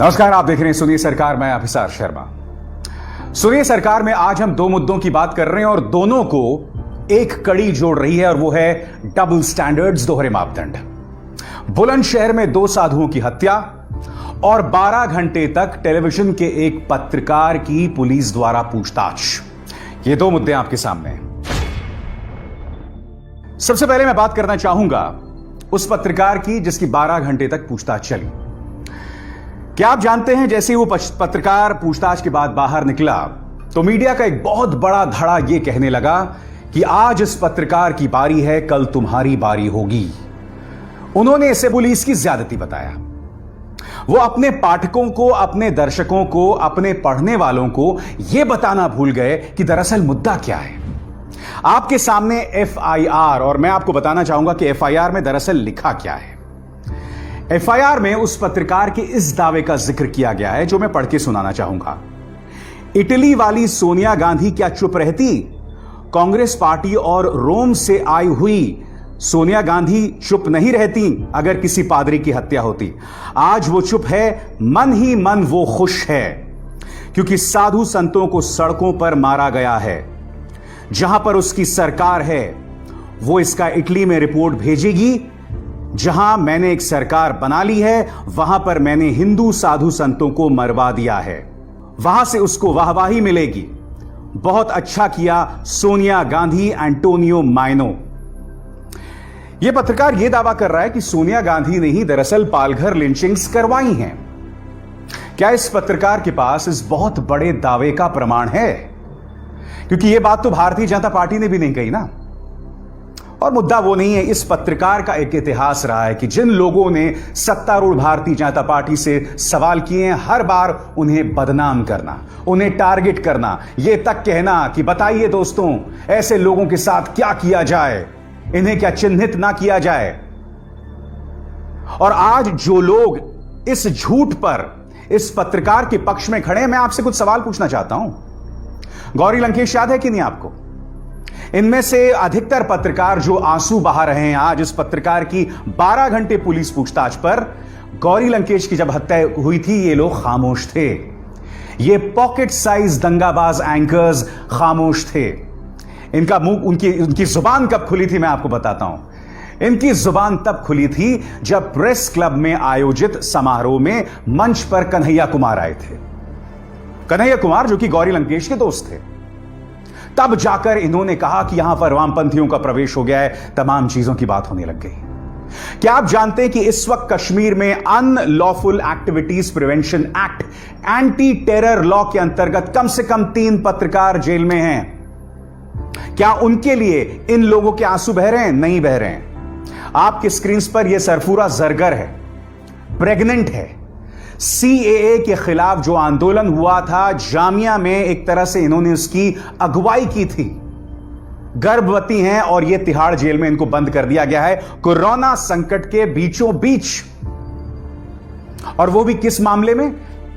नमस्कार, आप देख रहे हैं सुनिए सरकार। मैं अभिसार शर्मा। सुनिए सरकार में आज हम दो मुद्दों की बात कर रहे हैं और दोनों को एक कड़ी जोड़ रही है और वो है डबल स्टैंडर्ड्स, दोहरे मापदंड। बुलंदशहर में दो साधुओं की हत्या और 12 घंटे तक टेलीविजन के एक पत्रकार की पुलिस द्वारा पूछताछ। ये दो मुद्दे आपके सामने हैं। सबसे पहले मैं बात करना चाहूंगा उस पत्रकार की जिसकी 12 घंटे तक पूछताछ चली। क्या आप जानते हैं, जैसे ही वो पत्रकार पूछताछ के बाद बाहर निकला तो मीडिया का एक बहुत बड़ा धड़ा यह कहने लगा कि आज इस पत्रकार की बारी है, कल तुम्हारी बारी होगी। उन्होंने इसे पुलिस की ज्यादती बताया। वो अपने पाठकों को, अपने दर्शकों को, अपने पढ़ने वालों को यह बताना भूल गए कि दरअसल मुद्दा क्या है। आपके सामने एफआईआर, और मैं आपको बताना चाहूंगा कि एफआईआर में दरअसल लिखा क्या है। एफआईआर में उस पत्रकार के इस दावे का जिक्र किया गया है जो मैं पढ़ के सुनाना चाहूंगा। इटली वाली सोनिया गांधी क्या चुप रहती? कांग्रेस पार्टी और रोम से आई हुई सोनिया गांधी चुप नहीं रहती अगर किसी पादरी की हत्या होती। आज वो चुप है, मन ही मन वो खुश है, क्योंकि साधु संतों को सड़कों पर मारा गया है। जहां पर उसकी सरकार है वो इसका इटली में रिपोर्ट भेजेगी। जहां मैंने एक सरकार बना ली है वहां पर मैंने हिंदू साधु संतों को मरवा दिया है, वहां से उसको वाहवाही मिलेगी। बहुत अच्छा किया सोनिया गांधी, एंटोनियो माइनो। यह पत्रकार यह दावा कर रहा है कि सोनिया गांधी ने ही दरअसल पालघर लिंचिंग्स करवाई हैं। क्या इस पत्रकार के पास इस बहुत बड़े दावे का प्रमाण है? क्योंकि यह बात तो भारतीय जनता पार्टी ने भी नहीं कही ना। और मुद्दा वो नहीं है, इस पत्रकार का एक इतिहास रहा है कि जिन लोगों ने सत्तारूढ़ भारतीय जनता पार्टी से सवाल किए हैं, हर बार उन्हें बदनाम करना, उन्हें टारगेट करना, यह तक कहना कि बताइए दोस्तों ऐसे लोगों के साथ क्या किया जाए, इन्हें क्या चिन्हित ना किया जाए। और आज जो लोग इस झूठ पर, इस पत्रकार के पक्ष में खड़े हैं, मैं आपसे कुछ सवाल पूछना चाहता हूं। गौरी लंकेश याद है कि नहीं आपको? इनमें से अधिकतर पत्रकार जो आंसू बहा रहे हैं आज इस पत्रकार की 12 घंटे पुलिस पूछताछ पर, गौरी लंकेश की जब हत्या हुई थी ये लोग खामोश थे। ये पॉकेट साइज दंगाबाज एंकर्स खामोश थे। इनका मुंह, उनकी जुबान कब खुली थी मैं आपको बताता हूं। इनकी जुबान तब खुली थी जब प्रेस क्लब में आयोजित समारोह में मंच पर कन्हैया कुमार आए थे। कन्हैया कुमार जो कि गौरी लंकेश के दोस्त थे। तब जाकर इन्होंने कहा कि यहां पर वामपंथियों का प्रवेश हो गया है, तमाम चीजों की बात होने लग गई। क्या आप जानते हैं कि इस वक्त कश्मीर में unlawful activities prevention act, anti terror law के अंतर्गत कम से कम 3 पत्रकार जेल में हैं। क्या उनके लिए इन लोगों के आंसू बह रहे हैं? नहीं बह रहे हैं। आपके स्क्रीन पर यह सरफूरा जरगर है, प्रेग्नेंट है। सीएए के खिलाफ जो आंदोलन हुआ था जामिया में, एक तरह से इन्होंने उसकी अगुवाई की थी। गर्भवती हैं और यह तिहाड़ जेल में इनको बंद कर दिया गया है कोरोना संकट के बीचों बीच। और वो भी किस मामले में?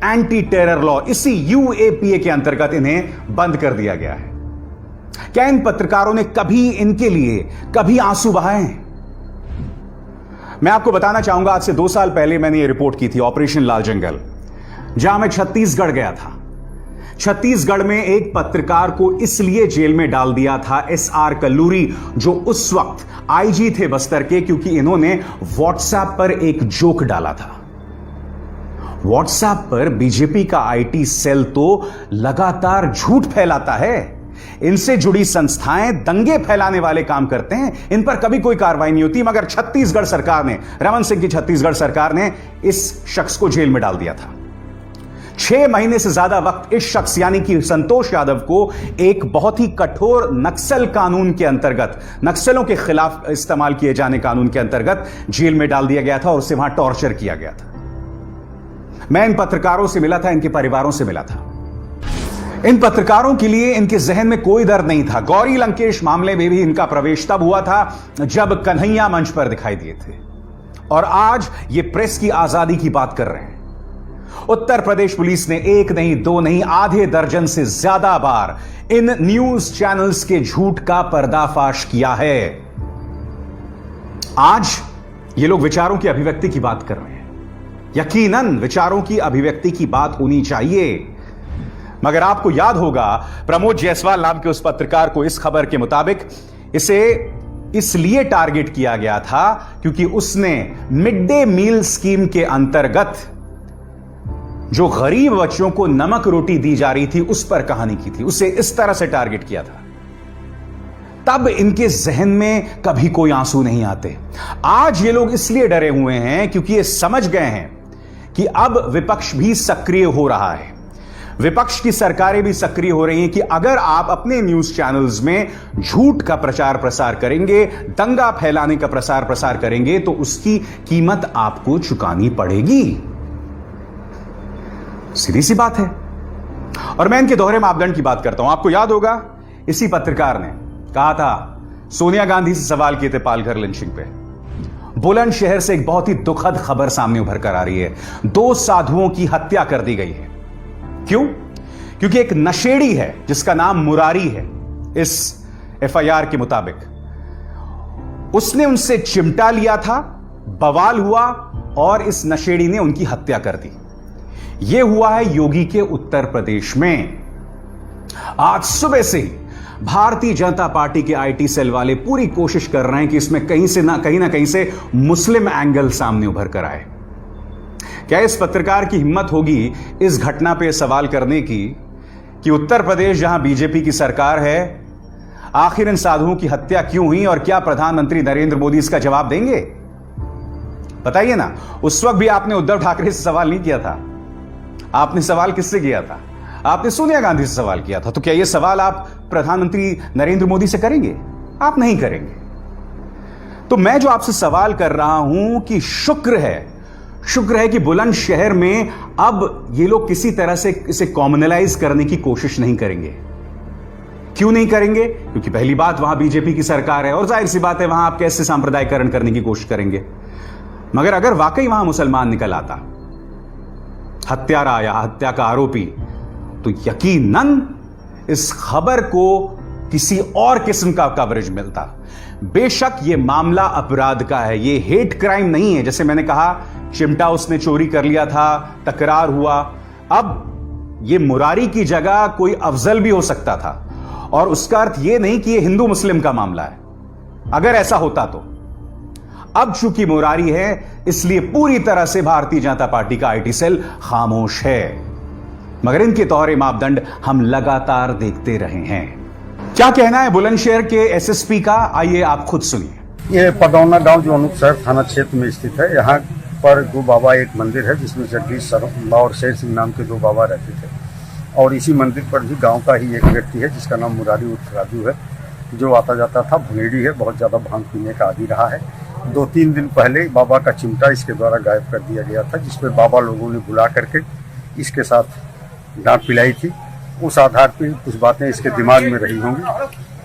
एंटी टेरर लॉ, इसी यूएपीए के अंतर्गत इन्हें बंद कर दिया गया है। क्या इन पत्रकारों ने कभी इनके लिए कभी आंसू बहाए हैं? मैं आपको बताना चाहूंगा, आज से 2 साल पहले मैंने ये रिपोर्ट की थी, ऑपरेशन लाल जंगल, जहां मैं छत्तीसगढ़ गया था। छत्तीसगढ़ में एक पत्रकार को इसलिए जेल में डाल दिया था एसआर कल्लूरी, जो उस वक्त आईजी थे बस्तर के, क्योंकि इन्होंने व्हाट्सएप पर एक जोक डाला था। व्हाट्सएप पर बीजेपी का आईटी सेल तो लगातार झूठ फैलाता है। इनसे जुड़ी संस्थाएं दंगे फैलाने वाले काम करते हैं, इन पर कभी कोई कार्रवाई नहीं होती। मगर छत्तीसगढ़ सरकार ने, रमन सिंह की छत्तीसगढ़ सरकार ने इस शख्स को जेल में डाल दिया था। 6 महीने से ज्यादा वक्त इस शख्स यानी कि संतोष यादव को एक बहुत ही कठोर नक्सल कानून के अंतर्गत, नक्सलों के खिलाफ इस्तेमाल किए जाने कानून के अंतर्गत जेल में डाल दिया गया था और उसे वहां टॉर्चर किया गया था। मैं इन पत्रकारों से मिला था, इनके परिवारों से मिला था। इन पत्रकारों के लिए इनके जहन में कोई दर्द नहीं था। गौरी लंकेश मामले में भी इनका प्रवेश तब हुआ था जब कन्हैया मंच पर दिखाई दिए थे, और आज ये प्रेस की आजादी की बात कर रहे हैं। उत्तर प्रदेश पुलिस ने 1 नहीं 2 नहीं आधे दर्जन से ज्यादा बार इन न्यूज चैनल्स के झूठ का पर्दाफाश किया है। आज ये लोग विचारों की अभिव्यक्ति की बात कर रहे हैं। यकीनन विचारों की अभिव्यक्ति की बात होनी चाहिए। मगर आपको याद होगा, प्रमोद जायसवाल नाम के उस पत्रकार को इस खबर के मुताबिक इसे इसलिए टारगेट किया गया था क्योंकि उसने मिड डे मील स्कीम के अंतर्गत जो गरीब बच्चों को नमक रोटी दी जा रही थी उस पर कहानी की थी, उसे इस तरह से टारगेट किया था। तब इनके जहन में कभी कोई आंसू नहीं आते। आज ये लोग इसलिए डरे हुए हैं क्योंकि ये समझ गए हैं कि अब विपक्ष भी सक्रिय हो रहा है, विपक्ष की सरकारें भी सक्रिय हो रही हैं कि अगर आप अपने न्यूज चैनल्स में झूठ का प्रचार प्रसार करेंगे, दंगा फैलाने का प्रसार प्रसार करेंगे, तो उसकी कीमत आपको चुकानी पड़ेगी। सीधी सी बात है। और मैं इनके दोहरे मापदंड की बात करता हूं। आपको याद होगा, इसी पत्रकार ने कहा था, सोनिया गांधी से सवाल किए थे पालघर लिंचिंग पे। बुलंदशहर से एक बहुत ही दुखद खबर सामने उभर कर आ रही है। 2 साधुओं की हत्या कर दी गई है। क्यों? क्योंकि एक नशेड़ी है जिसका नाम मुरारी है, इस एफआईआर के मुताबिक उसने उनसे चिमटा लिया था, बवाल हुआ और इस नशेड़ी ने उनकी हत्या कर दी। यह हुआ है योगी के उत्तर प्रदेश में। आज सुबह से ही भारतीय जनता पार्टी के आईटी सेल वाले पूरी कोशिश कर रहे हैं कि इसमें कहीं ना कहीं से मुस्लिम एंगल सामने उभर कर आए। क्या इस पत्रकार की हिम्मत होगी इस घटना पे सवाल करने की कि उत्तर प्रदेश जहां बीजेपी की सरकार है, आखिर इन साधुओं की हत्या क्यों हुई और क्या प्रधानमंत्री नरेंद्र मोदी इसका जवाब देंगे? बताइए ना। उस वक्त भी आपने उद्धव ठाकरे से सवाल नहीं किया था। आपने सवाल किससे किया था? आपने सोनिया गांधी से सवाल किया था। तो क्या यह सवाल आप प्रधानमंत्री नरेंद्र मोदी से करेंगे? आप नहीं करेंगे। तो मैं जो आपसे सवाल कर रहा हूं कि शुक्र है कि बुलंदशहर में अब ये लोग किसी तरह से इसे कॉमनलाइज करने की कोशिश नहीं करेंगे। क्यों नहीं करेंगे? क्योंकि पहली बात, वहां बीजेपी की सरकार है और जाहिर सी बात है वहां आप कैसे सांप्रदायिकरण करने की कोशिश करेंगे। मगर अगर वाकई वहां मुसलमान निकल आता, हत्यारा या हत्या का आरोपी, तो यकीनन इस खबर को किसी और किस्म का कवरेज मिलता। बेशक यह मामला अपराध का है, यह हेट क्राइम नहीं है। जैसे मैंने कहा, चिमटा उसने चोरी कर लिया था, तकरार हुआ। अब यह मुरारी की जगह कोई अफजल भी हो सकता था और उसका अर्थ यह नहीं कि यह हिंदू मुस्लिम का मामला है। अगर ऐसा होता तो अब चूंकि मुरारी है, इसलिए पूरी तरह से भारतीय जनता पार्टी का आईटी सेल खामोश है। मगर इनके तौरे मापदंड हम लगातार देखते रहे हैं। क्या कहना है बुलंदशहर के एसएसपी का, आइए आप खुद सुनिए। ये पडौना गांव जो अनूपशहर थाना क्षेत्र में स्थित है, यहाँ पर 2 बाबा एक मंदिर है जिसमें जगदीश शर्मा और शेर सिंह नाम के 2 बाबा रहते थे। और इसी मंदिर पर भी गांव का ही एक व्यक्ति है जिसका नाम मुरारी उर्फ राजू है, जो आता जाता था, भुनेड़ी है, बहुत ज़्यादा भांग पीने का आदी रहा है। 2-3 दिन पहले बाबा का चिमटा इसके द्वारा गायब कर दिया गया था, जिसपे बाबा लोगों ने बुला करके इसके साथ डांट पिलाई थी। उस आधार पर कुछ बातें इसके दिमाग में रही होंगी,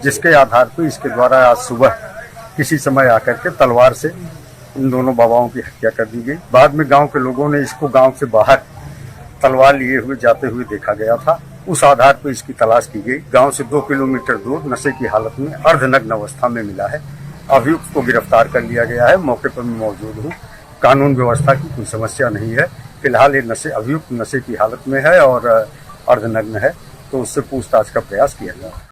जिसके आधार पर इसके द्वारा आज सुबह किसी समय आकर के तलवार से इन दोनों बाबाओं की हत्या कर दी गई। बाद में गांव के लोगों ने इसको गांव से बाहर तलवार लिए हुए जाते हुए देखा गया था। उस आधार पर इसकी तलाश की गई। गांव से 2 किलोमीटर दूर नशे की हालत में अर्धनग्न अवस्था में मिला है। अभियुक्त को गिरफ्तार कर लिया गया है। मौके पर मैं मौजूद हूँ। कानून व्यवस्था की कोई समस्या नहीं है। फिलहाल ये अभियुक्त नशे की हालत में है और अर्धनग्न है, तो उससे पूछताछ का प्रयास किया जाए।